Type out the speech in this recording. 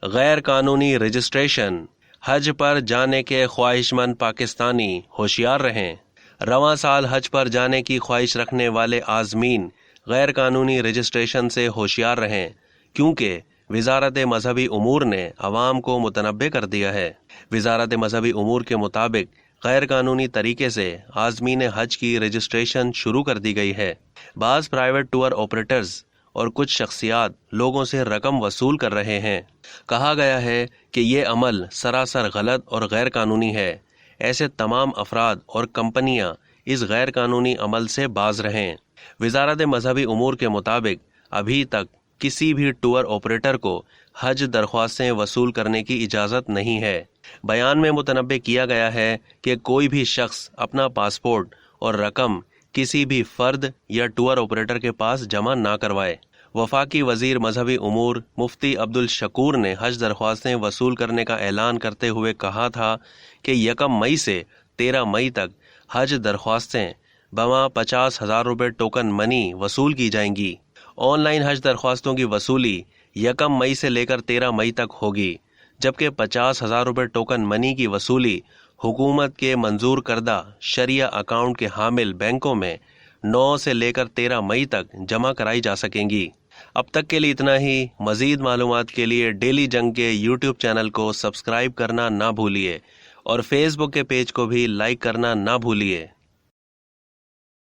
غیر قانونی رجسٹریشن، حج پر جانے کے خواہشمند پاکستانی ہوشیار رہیں۔ رواں سال حج پر جانے کی خواہش رکھنے والے عازمین غیر قانونی رجسٹریشن سے ہوشیار رہیں، کیونکہ وزارت مذہبی امور نے عوام کو متنبہ کر دیا ہے۔ وزارت مذہبی امور کے مطابق غیر قانونی طریقے سے عازمین حج کی رجسٹریشن شروع کر دی گئی ہے۔ بعض پرائیویٹ ٹور آپریٹرز اور کچھ شخصیات لوگوں سے رقم وصول کر رہے ہیں۔ کہا گیا ہے کہ یہ عمل سراسر غلط اور غیر قانونی ہے۔ ایسے تمام افراد اور کمپنیاں اس غیر قانونی عمل سے باز رہیں۔ وزارت مذہبی امور کے مطابق ابھی تک کسی بھی ٹور آپریٹر کو حج درخواستیں وصول کرنے کی اجازت نہیں ہے۔ بیان میں متنبہ کیا گیا ہے کہ کوئی بھی شخص اپنا پاسپورٹ اور رقم کسی بھی فرد یا ٹور آپریٹر کے پاس جمع نہ کروائے۔ وفاقی وزیر مذہبی امور مفتی عبدالشکور نے حج درخواستیں وصول کرنے کا اعلان کرتے ہوئے کہا تھا کہ 1 مئی سے 13 مئی تک حج درخواستیں بما 50,000 روپے ٹوکن منی وصول کی جائیں گی۔ آن لائن حج درخواستوں کی وصولی 1 مئی سے لے کر 13 مئی تک ہوگی، جبکہ 50,000 روپے ٹوکن منی کی وصولی حکومت کے منظور کردہ شرعیہ اکاؤنٹ کے حامل بینکوں میں 9 سے لے کر 13 مئی تک جمع کرائی جا سکیں گی۔ اب تک کے لیے اتنا ہی۔ مزید معلومات کے لیے ڈیلی جنگ کے یوٹیوب چینل کو سبسکرائب کرنا نہ بھولیے اور فیس بک کے پیج کو بھی لائک کرنا نہ بھولیے۔